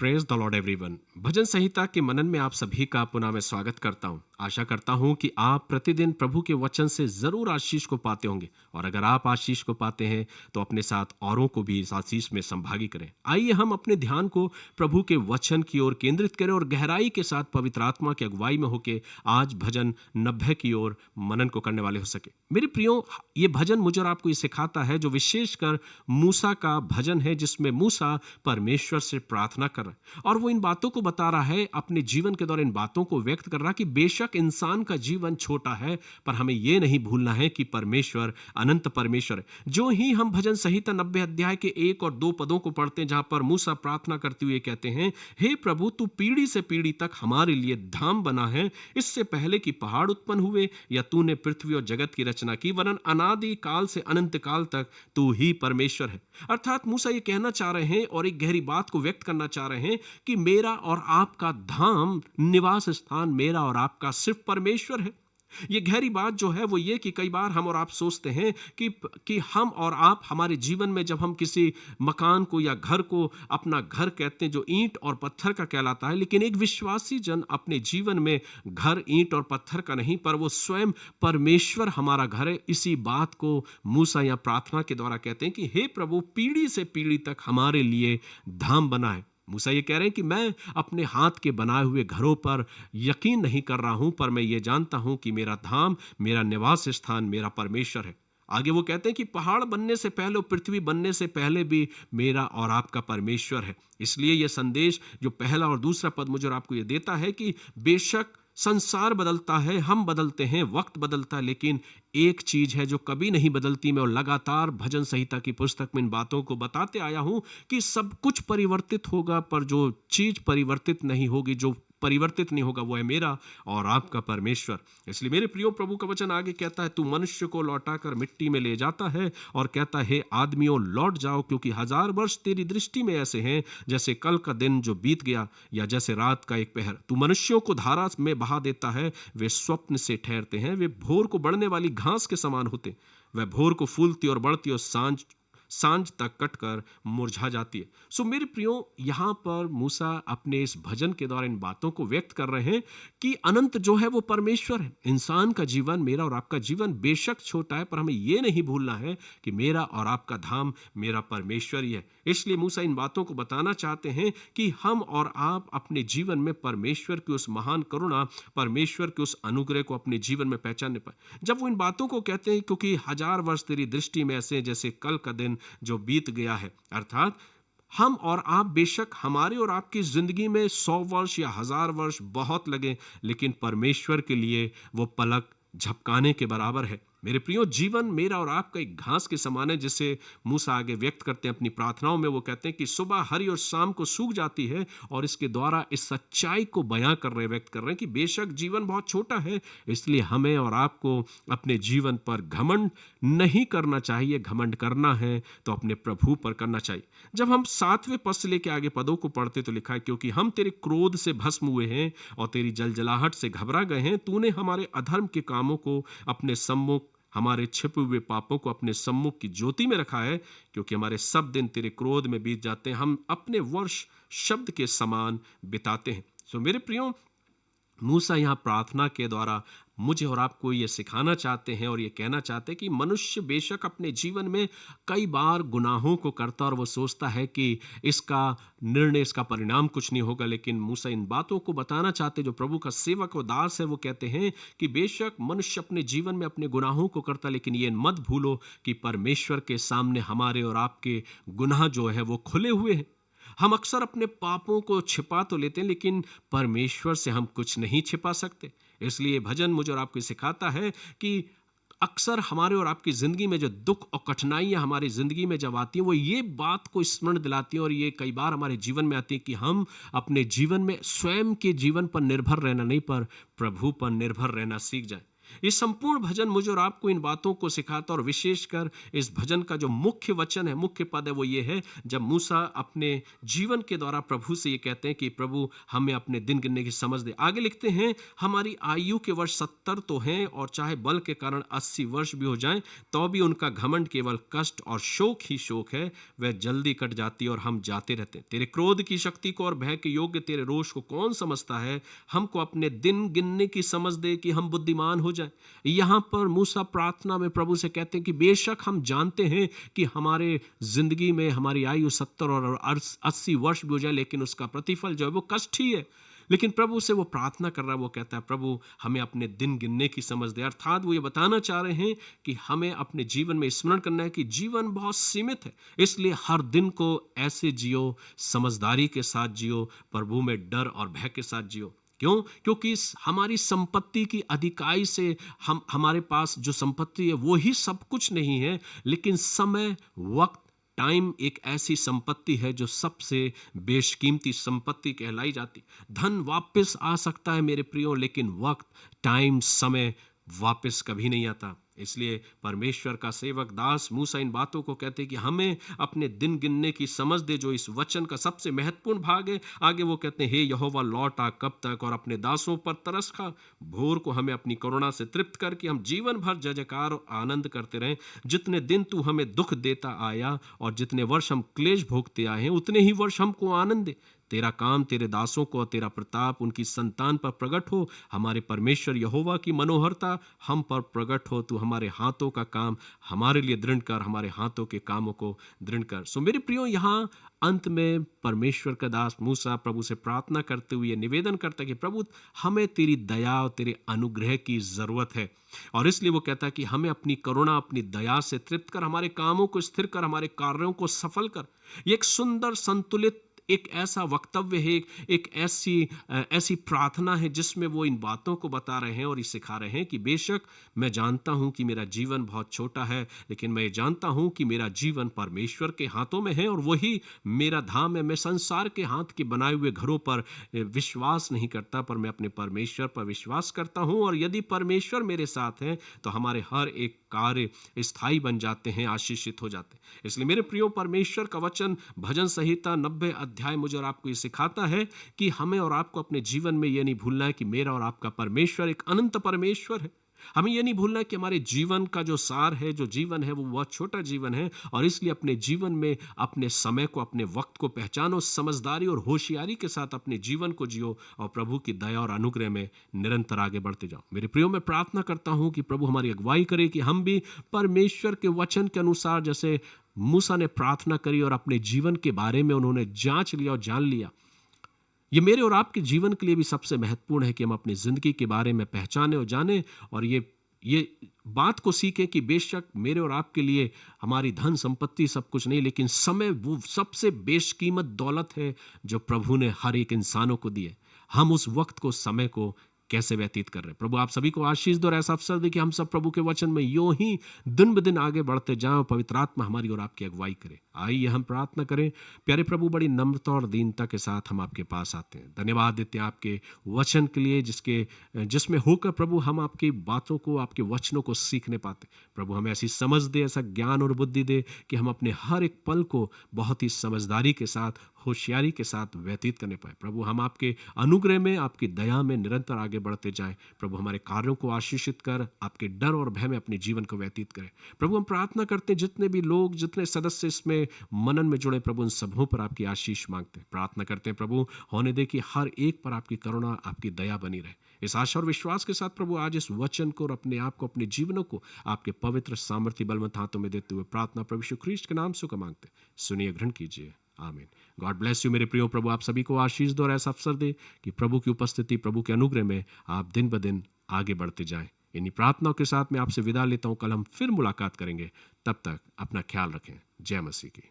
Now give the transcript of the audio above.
Praise the Lord everyone. भजन संहिता के मनन में आप सभी का पुनः मैं स्वागत करता हूं। आशा करता हूं कि आप प्रतिदिन प्रभु के वचन से जरूर आशीष को पाते होंगे, और अगर आप आशीष को पाते हैं तो अपने साथ औरों को भी इस आशीष में संभागी करें। आइए हम अपने ध्यान को प्रभु के वचन की ओर केंद्रित करें और गहराई के साथ पवित्र आत्मा की अगुवाई में होकर आज भजन 90 की ओर मनन को करने वाले हो सके। मेरे प्रियो, ये भजन मुझे और आपको ये सिखाता है, जो विशेषकर मूसा का भजन है, जिसमें मूसा परमेश्वर से प्रार्थना कर रहा है और वो इन बातों को बता रहा है, अपने जीवन के दौरान इन बातों को व्यक्त कर रहा है कि बेशक इंसान का जीवन छोटा है, पर हमें यह नहीं भूलना है कि परमेश्वर अनंत परमेश्वर है। जो ही हम भजन संहिता 90 अध्याय के 1 और 2 पदों को पढ़ते हैं, जहां पर मूसा प्रार्थना करते हुए कहते हैं, हे प्रभु, तू पीढ़ी से पीढ़ी तक हमारे लिए धाम बना है, इससे पहले कि पहाड़ उत्पन्न हुए या तूने पृथ्वी और जगत की रचना की, वरन अनादि काल से अनंत काल तक तू ही परमेश्वर है। अर्थात मूसा ये कहना चाह रहे हैं और एक गहरी बात को व्यक्त करना चाह रहे हैं कि मेरा और आपका धाम, निवास स्थान मेरा और आपका सिर्फ परमेश्वर है। ये गहरी बात जो है वो ये कि कई बार हम और आप सोचते हैं कि हम और आप हमारे जीवन में जब हम किसी मकान को या घर को अपना घर कहते हैं, जो ईंट और पत्थर का कहलाता है, लेकिन एक विश्वासी जन अपने जीवन में घर ईंट और पत्थर का नहीं, पर वो स्वयं परमेश्वर हमारा घर है। इसी बात को मूसा या प्रार्थना के द्वारा कहते हैं कि हे प्रभु, पीढ़ी से पीढ़ी तक हमारे लिए धाम बना है। मूसा ये कह रहे हैं कि मैं अपने हाथ के बनाए हुए घरों पर यकीन नहीं कर रहा हूं, पर मैं ये जानता हूं कि मेरा धाम, मेरा निवास स्थान मेरा परमेश्वर है। आगे वो कहते हैं कि पहाड़ बनने से पहले और पृथ्वी बनने से पहले भी मेरा और आपका परमेश्वर है। इसलिए यह संदेश जो पहला और दूसरा पद मुझे और आपको ये देता है कि बेशक संसार बदलता है, हम बदलते हैं, वक्त बदलता है, लेकिन एक चीज है जो कभी नहीं बदलती। मैं और लगातार भजन संहिता की पुस्तक में इन बातों को बताते आया हूं कि सब कुछ परिवर्तित होगा, पर जो चीज परिवर्तित नहीं होगी, जो परिवर्तित नहीं होगा, वो है मेरा और आपका परमेश्वर। इसलिए मेरे प्रियो, प्रभु का वचन आगे कहता है, तू मनुष्य को लौटाकर मिट्टी में ले जाता है और कहता है, हे आदमियों, लौट जाओ, क्योंकि 1000 वर्ष तेरी दृष्टि में ऐसे हैं जैसे कल का दिन जो बीत गया, या जैसे रात का एक पहर। तू मनुष्यों को धारा में बहा देता है, वे स्वप्न से ठहरते हैं, वे भोर को बढ़ने वाली घास के समान होते, वह भोर को फूलती और बढ़ती और सांझ तक कटकर मुरझा जाती है। सो मेरे प्रियो, यहां पर मूसा अपने इस भजन के द्वारा इन बातों को व्यक्त कर रहे हैं कि अनंत जो है वो परमेश्वर है। इंसान का जीवन, मेरा और आपका जीवन बेशक छोटा है, पर हमें यह नहीं भूलना है कि मेरा और आपका धाम मेरा परमेश्वर ही है। इसलिए मूसा इन बातों को बताना चाहते हैं कि हम और आप अपने जीवन में परमेश्वर की उस महान करुणा, परमेश्वर के उस अनुग्रह को अपने जीवन में पहचानने पाए। जब वो इन बातों को कहते हैं, क्योंकि 1000 वर्ष तेरी दृष्टि में ऐसे जैसे कल का दिन जो बीत गया है, अर्थात हम और आप, बेशक हमारे और आपकी जिंदगी में 100 वर्ष या 1000 वर्ष बहुत लगे, लेकिन परमेश्वर के लिए वो पलक झपकाने के बराबर है। मेरे प्रियो, जीवन मेरा और आपका एक घास के समान है, जिसे मूसा आगे व्यक्त करते हैं अपनी प्रार्थनाओं में। वो कहते हैं कि सुबह हरी और शाम को सूख जाती है, और इसके द्वारा इस सच्चाई को बयां कर रहे, व्यक्त कर रहे हैं कि बेशक जीवन बहुत छोटा है, इसलिए हमें और आपको अपने जीवन पर घमंड नहीं करना चाहिए। घमंड करना है तो अपने प्रभु पर करना चाहिए। जब हम 7वें पद से लेकर आगे पदों को पढ़ते तो लिखा है, क्योंकि हम तेरे क्रोध से भस्म हुए हैं और तेरी जलजलाहट से घबरा गए हैं। तूने हमारे अधर्म के कामों को अपने सम्मुख, हमारे छिपे हुए पापों को अपने सम्मुख की ज्योति में रखा है, क्योंकि हमारे सब दिन तेरे क्रोध में बीत जाते हैं, हम अपने वर्ष शब्द के समान बिताते हैं। सो मेरे प्रियो, मूसा यहाँ प्रार्थना के द्वारा मुझे और आपको ये सिखाना चाहते हैं और ये कहना चाहते हैं कि मनुष्य बेशक अपने जीवन में कई बार गुनाहों को करता और वो सोचता है कि इसका निर्णय, इसका परिणाम कुछ नहीं होगा, लेकिन मूसा इन बातों को बताना चाहते, जो प्रभु का सेवक और दास है, वो कहते हैं कि बेशक मनुष्य अपने जीवन में अपने गुनाहों को करता, लेकिन ये मत भूलो कि परमेश्वर के सामने हमारे और आपके गुनाह जो है वो खुले हुए हैं। हम अक्सर अपने पापों को छिपा तो लेते हैं, लेकिन परमेश्वर से हम कुछ नहीं छिपा सकते। इसलिए भजन मुझे और आपको सिखाता है कि अक्सर हमारे और आपकी जिंदगी में जो दुख और कठिनाइयां हमारी जिंदगी में जब आती हैं, वो ये बात को स्मरण दिलाती हैं, और ये कई बार हमारे जीवन में आती है कि हम अपने जीवन में स्वयं के जीवन पर निर्भर रहना नहीं, पर प्रभु पर निर्भर रहना सीख जाएं। ये संपूर्ण भजन मुझे और आपको इन बातों को सिखाता, और विशेषकर इस भजन का जो मुख्य वचन है, मुख्य पद है, वो ये है जब मूसा अपने जीवन के द्वारा प्रभु से ये कहते हैं कि प्रभु हमें अपने दिन गिनने की समझ दे। आगे लिखते हैं, हमारी आयु के वर्ष 70 तो हैं, और चाहे बल के कारण 80 वर्ष भी हो जाएं, तो भी उनका घमंड केवल कष्ट और शोक ही शोक है, वह जल्दी कट जाती और हम जाते रहते हैं। तेरे क्रोध की शक्ति को और भय के योग्य तेरे रोष को कौन समझता है? हमको अपने दिन गिनने की समझ दे कि हम बुद्धिमान हो जाएं। यहां पर मूसा प्रार्थना में प्रभु से कहते हैं कि बेशक हम जानते हैं कि हमारे जिंदगी में हमारी आयु 70 और 80 वर्ष भी हो जाए, लेकिन उसका प्रतिफल जो है वो कष्ट ही है। लेकिन प्रभु से वो प्रार्थना कर रहा है, वो कहता है प्रभु हमें अपने दिन गिनने की समझ दे। अर्थात वो ये बताना चाह रहे हैं कि हमें अपने जीवन में स्मरण करना है कि जीवन बहुत सीमित है, इसलिए हर दिन को ऐसे जियो, समझदारी के साथ जियो, प्रभु में डर और भय के साथ जियो। क्यों? क्योंकि हमारी संपत्ति की अधिकाई से हमारे पास जो संपत्ति है वो ही सब कुछ नहीं है, लेकिन समय, वक्त, टाइम एक ऐसी संपत्ति है जो सबसे बेशकीमती संपत्ति कहलाई जाती। धन वापस आ सकता है मेरे प्रियो, लेकिन वक्त, टाइम, समय वापस कभी नहीं आता। इसलिए परमेश्वर का सेवक दास मूसा इन बातों को कहते हैं कि हमें अपने दिन गिनने की समझ दे, जो इस वचन का सबसे महत्वपूर्ण भाग है। आगे वो कहते हैं, हे यहोवा लौट आ कब तक, और अपने दासों पर तरस खा। भोर को हमें अपनी करुणा से तृप्त करके हम जीवन भर जय जयकार और आनंद करते रहें। जितने दिन तू हमें दुख देता आया और जितने वर्ष हम क्लेश भोगते आए हैं, उतने ही वर्ष हमको आनंद दे। तेरा काम तेरे दासों को और तेरा प्रताप उनकी संतान पर प्रकट हो। हमारे परमेश्वर यहोवा की मनोहरता हम पर प्रकट हो। तू हमारे हाथों का काम हमारे लिए दृढ़ कर, हमारे हाथों के कामों को दृढ़ कर। सो मेरे प्रियो, यहाँ अंत में परमेश्वर का दास मूसा प्रभु से प्रार्थना करते हुए निवेदन करता है कि प्रभु हमें तेरी दया और तेरे अनुग्रह की जरूरत है, और इसलिए वो कहता है कि हमें अपनी करुणा, अपनी दया से तृप्त कर, हमारे कामों को स्थिर कर, हमारे कार्यों को सफल कर। ये एक सुंदर संतुलित एक ऐसा वक्तव्य है, एक ऐसी प्रार्थना है जिसमें वो इन बातों को बता रहे हैं और ये सिखा रहे हैं कि बेशक मैं जानता हूं कि मेरा जीवन बहुत छोटा है, लेकिन मैं जानता हूं कि मेरा जीवन परमेश्वर के हाथों में है और वही मेरा धाम है। मैं संसार के हाथ के बनाए हुए घरों पर विश्वास नहीं करता, पर मैं अपने परमेश्वर पर विश्वास करता हूं, और यदि परमेश्वर मेरे साथ है तो हमारे हर एक कार्य स्थायी बन जाते हैं, आशीषित हो जाते हैं। इसलिए मेरे प्रियो, परमेश्वर का वचन भजन संहिता 90 अध्याय मुझे और आपको ये सिखाता है कि हमें और आपको अपने जीवन में ये नहीं भूलना है कि मेरा और आपका परमेश्वर एक अनंत परमेश्वर है। हमें ये नहीं भूलना है कि हमारे जीवन का जो सार है, जो जीवन है, वो बहुत छोटा जीवन है, और इसलिए अपने जीवन में अपने समय को, अपने वक्त को पहचानो, समझदारी और होशियारी के साथ अपने जीवन को जियो, और प्रभु की दया और अनुग्रह में निरंतर आगे बढ़ते जाओ। मेरे प्रियो, मैं प्रार्थना करता हूं कि प्रभु हमारी अगुवाई करे कि हम भी परमेश्वर के वचन के अनुसार, जैसे मूसा ने प्रार्थना करी और अपने जीवन के बारे में उन्होंने जांच लिया और जान लिया, ये मेरे और आपके जीवन के लिए भी सबसे महत्वपूर्ण है कि हम अपनी जिंदगी के बारे में पहचाने और जाने, और ये बात को सीखें कि बेशक मेरे और आपके लिए हमारी धन संपत्ति सब कुछ नहीं, लेकिन समय वो सबसे बेशकीमत दौलत है जो प्रभु ने हर एक इंसानों को दी है। हम उस वक्त को, समय को कैसे व्यतीत कर रहे हैं। प्रभु आप सभी को आशीष दो और ऐसा अवसर दे कि हम सब प्रभु के वचन में यूं ही दिन ब दिन आगे बढ़ते जाएं, पवित्र आत्मा हमारी और आपकी अगुवाई करे। आइए हम प्रार्थना करें। प्यारे प्रभु, बड़ी नम्रता और दीनता के साथ हम आपके पास आते हैं। धन्यवाद देते हैं आपके वचन के लिए, जिसमें होकर प्रभु हम आपकी बातों को, आपके वचनों को सीखने पाते। प्रभु हमें ऐसी समझ दे, ऐसा ज्ञान और बुद्धि दे कि हम अपने हर एक पल को बहुत ही समझदारी के साथ, होशियारी के साथ व्यतीत करने पाए। प्रभु हम आपके अनुग्रह में, आपकी दया में निरंतर आगे बढ़ते जाएं। प्रभु हमारे कार्यों को आशीषित कर, आपके डर और भय में अपने जीवन को व्यतीत करें। प्रभु हम प्रार्थना करते हैं जितने भी लोग, जितने सदस्य इसमें मनन में जुड़े, प्रभु उन सबों पर आपकी आशीष मांगते हैं। प्रार्थना करते हैं प्रभु होने दे कि हर एक पर आपकी करुणा, आपकी दया बनी रहे। इस आशा और विश्वास के साथ प्रभु आज इस वचन को और अपने आप को, अपने जीवनों को आपके पवित्र सामर्थ्य बलवंत हाथों में देते हुए प्रार्थना प्रभु यीशु ख्रीष्ट के नाम से मांगते। सुनिए, ग्रहण कीजिए। आमीन। गॉड ब्लेस यू मेरे प्रियो। प्रभु आप सभी को आशीष दो और ऐसा अवसर दे कि प्रभु की उपस्थिति, प्रभु के अनुग्रह में आप दिन ब दिन आगे बढ़ते जाएं। इन्हीं प्रार्थनाओं के साथ मैं आपसे विदा लेता हूं। कल हम फिर मुलाकात करेंगे। तब तक अपना ख्याल रखें। जय मसीह की।